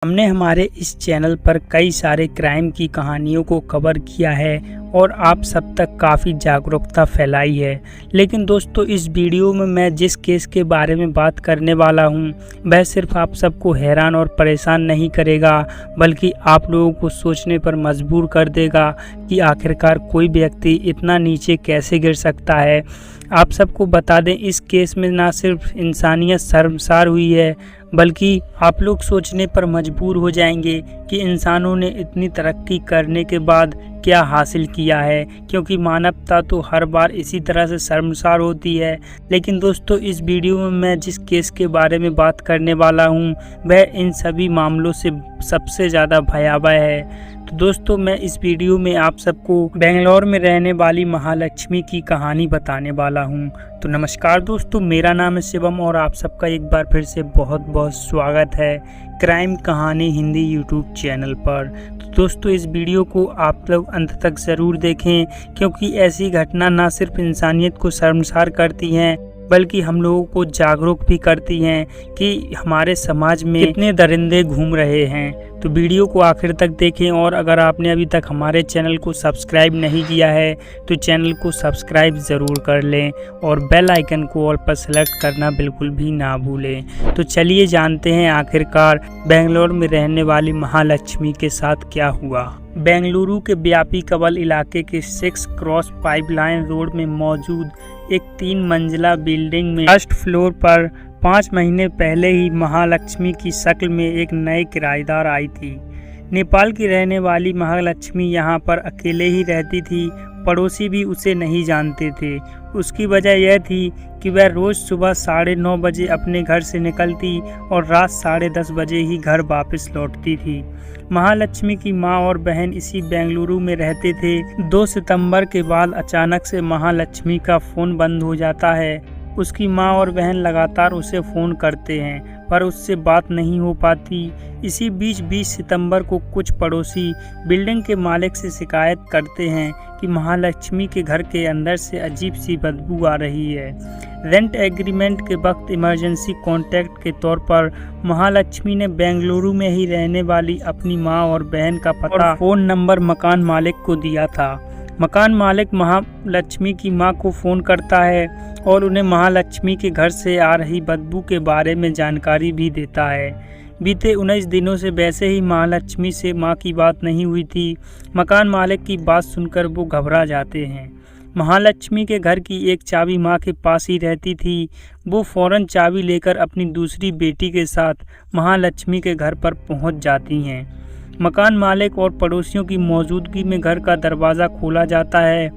हमने हमारे इस चैनल पर कई सारे क्राइम की कहानियों को कवर किया है और आप सब तक काफ़ी जागरूकता फैलाई है। लेकिन दोस्तों, इस वीडियो में मैं जिस केस के बारे में बात करने वाला हूं, वह सिर्फ आप सबको हैरान और परेशान नहीं करेगा, बल्कि आप लोगों को सोचने पर मजबूर कर देगा कि आखिरकार कोई व्यक्ति इतना नीचे कैसे गिर सकता है। आप सबको बता दें, इस केस में ना सिर्फ इंसानियत शर्मसार हुई है, बल्कि आप लोग सोचने पर मजबूर हो जाएंगे कि इंसानों ने इतनी तरक्की करने के बाद क्या हासिल किया है, क्योंकि मानवता तो हर बार इसी तरह से शर्मसार होती है। लेकिन दोस्तों, इस वीडियो में मैं जिस केस के बारे में बात करने वाला हूं, वह इन सभी मामलों से सबसे ज़्यादा भयावह है। तो दोस्तों, मैं इस वीडियो में आप सबको बेंगलोर में रहने वाली महालक्ष्मी की कहानी बताने वाला हूं। तो नमस्कार दोस्तों, मेरा नाम है शिवम और आप सबका एक बार फिर से बहुत बहुत स्वागत है क्राइम कहानी हिंदी यूट्यूब चैनल पर। तो दोस्तों, इस वीडियो को आप लोग अंत तक ज़रूर देखें, क्योंकि ऐसी घटना ना सिर्फ इंसानियत को शर्मसार करती हैं, बल्कि हम लोगों को जागरूक भी करती हैं कि हमारे समाज में कितने दरिंदे घूम रहे हैं। तो वीडियो को आखिर तक देखें, और अगर आपने अभी तक हमारे चैनल को सब्सक्राइब नहीं किया है तो चैनल को सब्सक्राइब ज़रूर कर लें और बेल आइकन को ऑल पर सेलेक्ट करना बिल्कुल भी ना भूलें। तो चलिए जानते हैं आखिरकार बेंगलोर में रहने वाली महालक्ष्मी के साथ क्या हुआ। बेंगलुरु के व्यापी कबल इलाके के 6 क्रॉस पाइपलाइन रोड में मौजूद एक 3 मंजिला बिल्डिंग में फर्स्ट फ्लोर पर 5 महीने पहले ही महालक्ष्मी की शक्ल में एक नए किराएदार आई थी। नेपाल की रहने वाली महालक्ष्मी यहाँ पर अकेले ही रहती थी। पड़ोसी भी उसे नहीं जानते थे। उसकी वजह यह थी कि वह रोज़ सुबह 9:30 बजे अपने घर से निकलती और रात 10:30 बजे ही घर वापस लौटती थी। महालक्ष्मी की माँ और बहन इसी बेंगलुरु में रहते थे। 2 सितंबर के बाद अचानक से महालक्ष्मी का फ़ोन बंद हो जाता है। उसकी माँ और बहन लगातार उसे फ़ोन करते हैं, पर उससे बात नहीं हो पाती। इसी बीच 20 सितंबर को कुछ पड़ोसी बिल्डिंग के मालिक से शिकायत करते हैं कि महालक्ष्मी के घर के अंदर से अजीब सी बदबू आ रही है। रेंट एग्रीमेंट के वक्त इमरजेंसी कॉन्टैक्ट के तौर पर महालक्ष्मी ने बेंगलुरु में ही रहने वाली अपनी मां और बहन का पता और फ़ोन नंबर मकान मालिक को दिया था। मकान मालिक महालक्ष्मी की मां को फ़ोन करता है और उन्हें महालक्ष्मी के घर से आ रही बदबू के बारे में जानकारी भी देता है। बीते 19 दिनों से वैसे ही महालक्ष्मी से मां की बात नहीं हुई थी। मकान मालिक की बात सुनकर वो घबरा जाते हैं। महालक्ष्मी के घर की एक चाबी मां के पास ही रहती थी। वो फ़ौरन चाबी लेकर अपनी दूसरी बेटी के साथ महालक्ष्मी के घर पर पहुंच जाती हैं। मकान मालिक और पड़ोसियों की मौजूदगी में घर का दरवाज़ा खोला जाता है,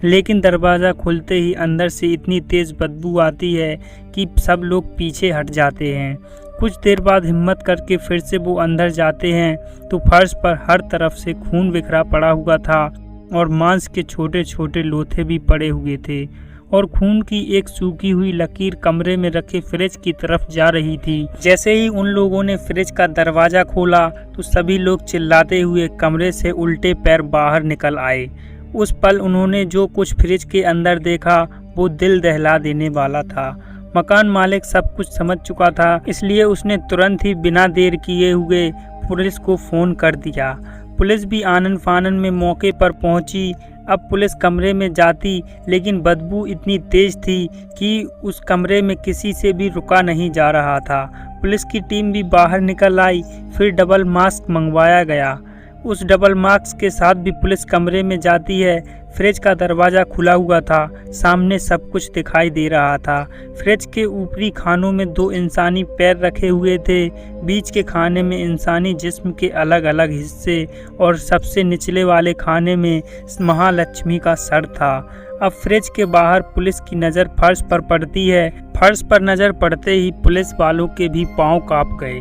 लेकिन दरवाज़ा खुलते ही अंदर से इतनी तेज़ बदबू आती है कि सब लोग पीछे हट जाते हैं। कुछ देर बाद हिम्मत करके फिर से वो अंदर जाते हैं तो फर्श पर हर तरफ से खून बिखरा पड़ा हुआ था और मांस के छोटे छोटे लोथे भी पड़े हुए थे, और खून की एक सूखी हुई लकीर कमरे में रखे फ्रिज की तरफ जा रही थी। जैसे ही उन लोगों ने फ्रिज का दरवाज़ा खोला तो सभी लोग चिल्लाते हुए कमरे से उल्टे पैर बाहर निकल आए। उस पल उन्होंने जो कुछ फ्रिज के अंदर देखा वो दिल दहला देने वाला था। मकान मालिक सब कुछ समझ चुका था, इसलिए उसने तुरंत ही बिना देर किए हुए पुलिस को फ़ोन कर दिया। पुलिस भी आनन फानन में मौके पर पहुंची। अब पुलिस कमरे में जाती, लेकिन बदबू इतनी तेज थी कि उस कमरे में किसी से भी रुका नहीं जा रहा था। पुलिस की टीम भी बाहर निकल आई। फिर डबल मास्क मंगवाया गया। उस डबल मास्क के साथ भी पुलिस कमरे में जाती है। फ्रिज का दरवाज़ा खुला हुआ था, सामने सब कुछ दिखाई दे रहा था। फ्रिज के ऊपरी खानों में 2 इंसानी पैर रखे हुए थे। बीच के खाने में इंसानी जिस्म के अलग अलग हिस्से और सबसे निचले वाले खाने में महालक्ष्मी का सर था। अब फ्रिज के बाहर पुलिस की नज़र फर्श पर पड़ती है। फर्श पर नज़र पड़ते ही पुलिस वालों के भी पांव कांप गए।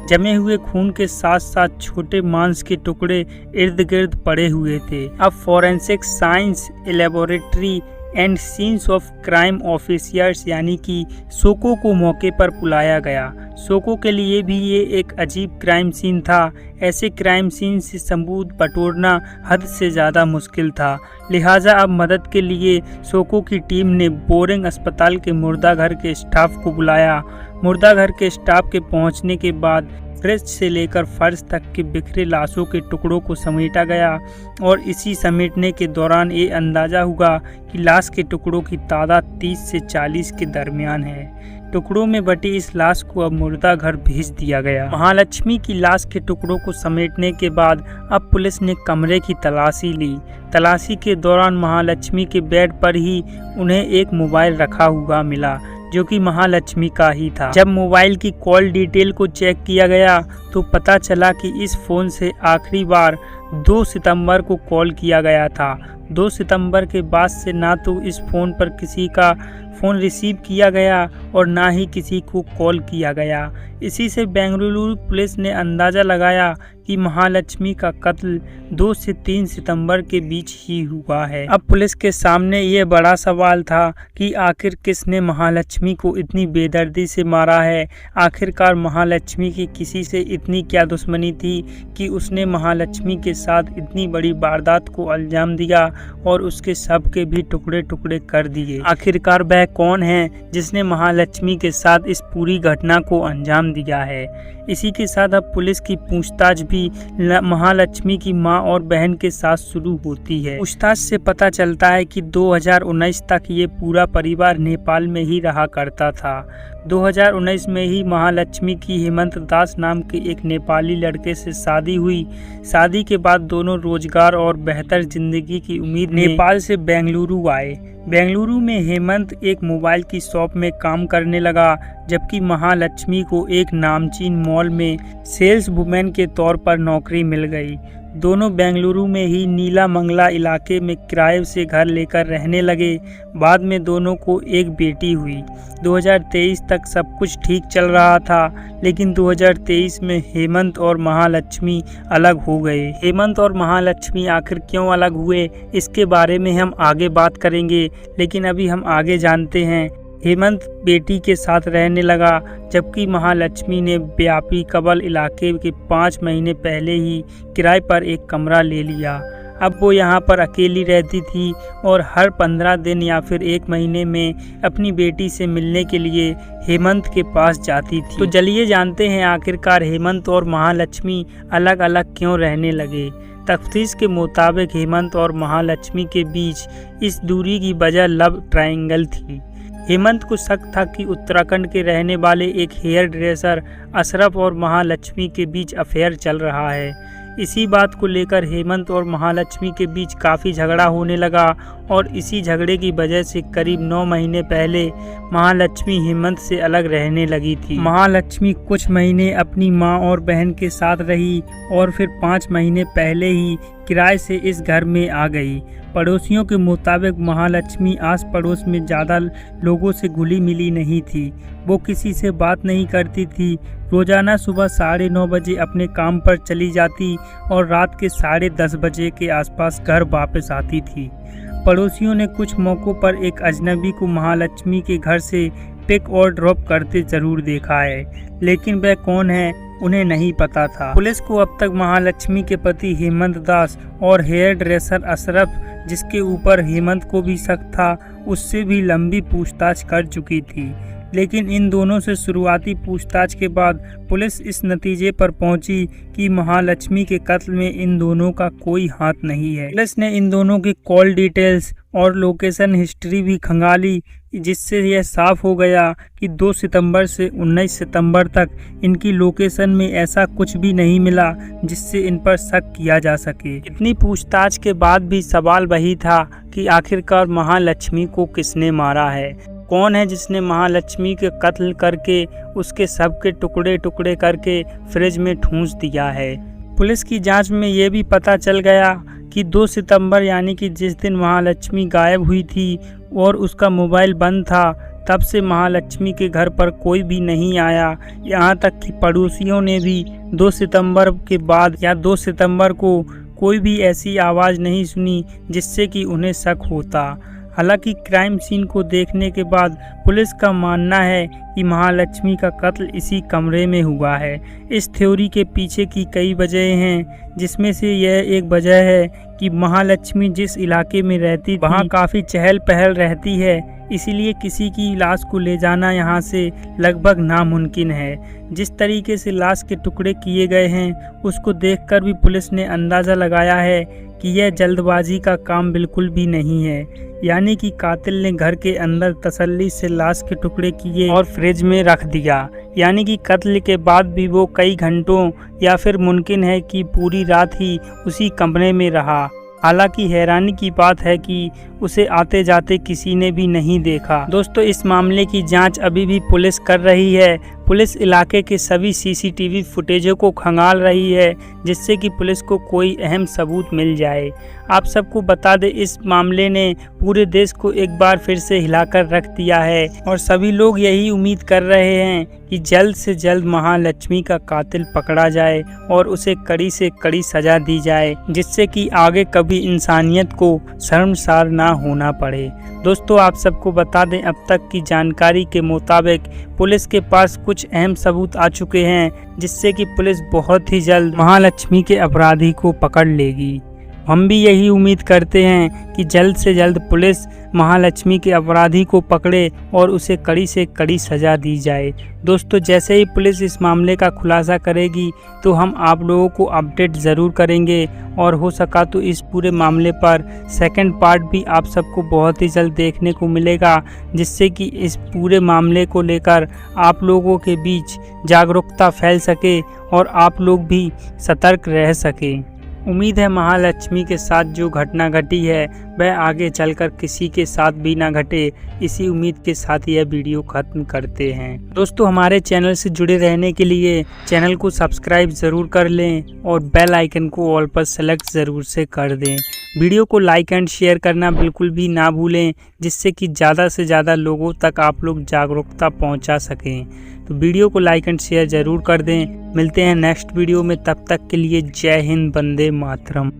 जमे हुए खून के साथ साथ छोटे मांस के टुकड़े इर्द गिर्द पड़े हुए थे। अब forensic science laboratory and scenes of crime officers यानी कि सोको को मौके पर बुलाया गया। सोको के लिए भी ये एक अजीब क्राइम सीन था। ऐसे क्राइम सीन से सबूत बटोरना हद से ज़्यादा मुश्किल था, लिहाजा अब मदद के लिए सोको की टीम ने बोरिंग अस्पताल के मुर्दा घर के स्टाफ को बुलाया। मुर्दा घर के स्टाफ के पहुंचने के बाद फ्रिज से लेकर फर्श तक के बिखरे लाशों के टुकड़ों को समेटा गया और इसी समेटने के दौरान ये अंदाजा हुआ कि लाश के टुकड़ों की तादाद 30 से 40 के दरमियान है। टुकड़ों में बटी इस लाश को अब मुर्दा घर भेज दिया गया। महालक्ष्मी की लाश के टुकड़ों को समेटने के बाद अब पुलिस ने कमरे की तलाशी ली। तलाशी के दौरान महालक्ष्मी के बेड पर ही उन्हें एक मोबाइल रखा हुआ मिला जो कि महालक्ष्मी का ही था। जब मोबाइल की कॉल डिटेल को चेक किया गया तो पता चला कि इस फोन से आखिरी बार 2 सितंबर को कॉल किया गया था। 2 सितंबर के बाद से ना तो इस फोन पर किसी का फ़ोन रिसीव किया गया और ना ही किसी को कॉल किया गया। इसी से बेंगलुरु पुलिस ने अंदाज़ा लगाया कि महालक्ष्मी का कत्ल 2 से 3 सितंबर के बीच ही हुआ है। अब पुलिस के सामने ये बड़ा सवाल था कि आखिर किसने महालक्ष्मी को इतनी बेदर्दी से मारा है। आखिरकार महालक्ष्मी की किसी से इतनी क्या दुश्मनी थी कि उसने महालक्ष्मी के साथ इतनी बड़ी वारदात को अंजाम दिया और उसके शव के भी टुकड़े टुकड़े कर दिए। आखिरकार वह कौन है जिसने महालक्ष्मी के साथ इस पूरी घटना को अंजाम दिया है। इसी के साथ अब पुलिस की पूछताछ भी महालक्ष्मी की मां और बहन के साथ शुरू होती है। पूछताछ से पता चलता है कि 2019 तक ये पूरा परिवार नेपाल में ही रहा करता था। 2019 में ही महालक्ष्मी की हेमंत दास नाम के एक नेपाली लड़के से शादी हुई। शादी के बाद दोनों रोजगार और बेहतर जिंदगी की उम्मीद नेपाल से बेंगलुरु आए। बेंगलुरु में हेमंत एक मोबाइल की शॉप में काम करने लगा, जबकि महालक्ष्मी को एक नामचीन मॉल में सेल्स वुमेन के तौर पर नौकरी मिल गई। दोनों बेंगलुरु में ही नीला मंगला इलाके में किराए से घर लेकर रहने लगे। बाद में दोनों को एक बेटी हुई। 2023 तक सब कुछ ठीक चल रहा था, लेकिन 2023 में हेमंत और महालक्ष्मी अलग हो गए। हेमंत और महालक्ष्मी आखिर क्यों अलग हुए, इसके बारे में हम आगे बात करेंगे, लेकिन अभी हम आगे जानते हैं। हेमंत बेटी के साथ रहने लगा, जबकि महालक्ष्मी ने व्यापी कबल इलाके के 5 महीने पहले ही किराए पर एक कमरा ले लिया। अब वो यहाँ पर अकेली रहती थी और हर 15 दिन या फिर 1 महीने में अपनी बेटी से मिलने के लिए हेमंत के पास जाती थी। तो चलिए जानते हैं आखिरकार हेमंत और महालक्ष्मी अलग अलग क्यों रहने लगे। तफ्तीश के मुताबिक हेमंत और महालक्ष्मी के बीच इस दूरी की वजह लव ट्रायंगल थी। हेमंत को शक था कि उत्तराखंड के रहने वाले एक हेयर ड्रेसर अशरफ और महालक्ष्मी के बीच अफेयर चल रहा है। इसी बात को लेकर हेमंत और महालक्ष्मी के बीच काफ़ी झगड़ा होने लगा और इसी झगड़े की वजह से करीब 9 महीने पहले महालक्ष्मी हेमंत से अलग रहने लगी थी। महालक्ष्मी कुछ महीने अपनी मां और बहन के साथ रही और फिर 5 महीने पहले ही किराए से इस घर में आ गई। पड़ोसियों के मुताबिक महालक्ष्मी आस पड़ोस में ज़्यादा लोगों से घुली मिली नहीं थी। वो किसी से बात नहीं करती थी। रोज़ाना सुबह 9:30 बजे अपने काम पर चली जाती और रात के 10:30 बजे के आसपास घर वापस आती थी। पड़ोसियों ने कुछ मौक़ों पर एक अजनबी को महालक्ष्मी के घर से पिक और ड्रॉप करते ज़रूर देखा है, लेकिन वह कौन है उन्हें नहीं पता था। पुलिस को अब तक महालक्ष्मी के पति हेमंत दास और हेयर ड्रेसर अशरफ, जिसके ऊपर हेमंत को भी शक था, उससे भी लंबी पूछताछ कर चुकी थी। लेकिन इन दोनों से शुरुआती पूछताछ के बाद पुलिस इस नतीजे पर पहुंची कि महालक्ष्मी के कत्ल में इन दोनों का कोई हाथ नहीं है। पुलिस ने इन दोनों की कॉल डिटेल्स और लोकेशन हिस्ट्री भी खंगाली, जिससे यह साफ हो गया कि 2 सितंबर से 19 सितंबर तक इनकी लोकेशन में ऐसा कुछ भी नहीं मिला जिससे इन पर शक किया जा सके। इतनी पूछताछ के बाद भी सवाल वही था कि आखिरकार महालक्ष्मी को किसने मारा है। कौन है जिसने महालक्ष्मी के कत्ल करके उसके शव के टुकड़े टुकड़े करके फ्रिज में ठूंस दिया है। पुलिस की जांच में ये भी पता चल गया कि 2 सितंबर यानी कि जिस दिन महालक्ष्मी गायब हुई थी और उसका मोबाइल बंद था, तब से महालक्ष्मी के घर पर कोई भी नहीं आया। यहाँ तक कि पड़ोसियों ने भी 2 सितंबर के बाद या 2 सितंबर को कोई भी ऐसी आवाज़ नहीं सुनी जिससे कि उन्हें शक होता। हालांकि क्राइम सीन को देखने के बाद पुलिस का मानना है कि महालक्ष्मी का कत्ल इसी कमरे में हुआ है। इस थ्योरी के पीछे की कई वजहें हैं, जिसमें से यह एक वजह है कि महालक्ष्मी जिस इलाके में रहती थी वहाँ काफ़ी चहल पहल रहती है, इसीलिए किसी की लाश को ले जाना यहाँ से लगभग नामुमकिन है। जिस तरीके से लाश के टुकड़े किए गए हैं उसको देखकर भी पुलिस ने अंदाज़ा लगाया है कि यह जल्दबाजी का काम बिल्कुल भी नहीं है, यानी कि कातिल ने घर के अंदर तसल्ली से लाश के टुकड़े किए और फ्रिज में रख दिया, यानी कि कत्ल के बाद भी वो कई घंटों या फिर मुमकिन है कि पूरी रात ही उसी कमरे में रहा। हालांकि हैरानी की बात है कि उसे आते जाते किसी ने भी नहीं देखा। दोस्तों, इस मामले की जांच अभी भी पुलिस कर रही है। पुलिस इलाके के सभी सीसीटीवी फुटेजों को खंगाल रही है, जिससे कि पुलिस को कोई अहम सबूत मिल जाए। आप सबको बता दें, इस मामले ने पूरे देश को एक बार फिर से हिलाकर रख दिया है और सभी लोग यही उम्मीद कर रहे हैं कि जल्द से जल्द महालक्ष्मी का कातिल पकड़ा जाए और उसे कड़ी से कड़ी सजा दी जाए, जिससे कि आगे कभी इंसानियत को शर्मसार ना होना पड़े। दोस्तों, आप सबको बता दें, अब तक की जानकारी के मुताबिक पुलिस के पास कुछ अहम सबूत आ चुके हैं, जिससे कि पुलिस बहुत ही जल्द महालक्ष्मी के अपराधी को पकड़ लेगी। हम भी यही उम्मीद करते हैं कि जल्द से जल्द पुलिस महालक्ष्मी के अपराधी को पकड़े और उसे कड़ी से कड़ी सजा दी जाए। दोस्तों, जैसे ही पुलिस इस मामले का खुलासा करेगी तो हम आप लोगों को अपडेट ज़रूर करेंगे और हो सका तो इस पूरे मामले पर सेकंड पार्ट भी आप सबको बहुत ही जल्द देखने को मिलेगा, जिससे कि इस पूरे मामले को लेकर आप लोगों के बीच जागरूकता फैल सके और आप लोग भी सतर्क रह सकें। उम्मीद है महालक्ष्मी के साथ जो घटना घटी है वह आगे चलकर किसी के साथ भी ना घटे। इसी उम्मीद के साथ यह वीडियो खत्म करते हैं। दोस्तों, हमारे चैनल से जुड़े रहने के लिए चैनल को सब्सक्राइब ज़रूर कर लें और बेल आइकन को ऑल पर सेलेक्ट ज़रूर से कर दें। वीडियो को लाइक एंड शेयर करना बिल्कुल भी ना भूलें, जिससे कि ज़्यादा से ज़्यादा लोगों तक आप लोग जागरूकता पहुंचा सकें। तो वीडियो को लाइक एंड शेयर ज़रूर कर दें। मिलते हैं नेक्स्ट वीडियो में, तब तक के लिए जय हिंद, वंदे मातरम।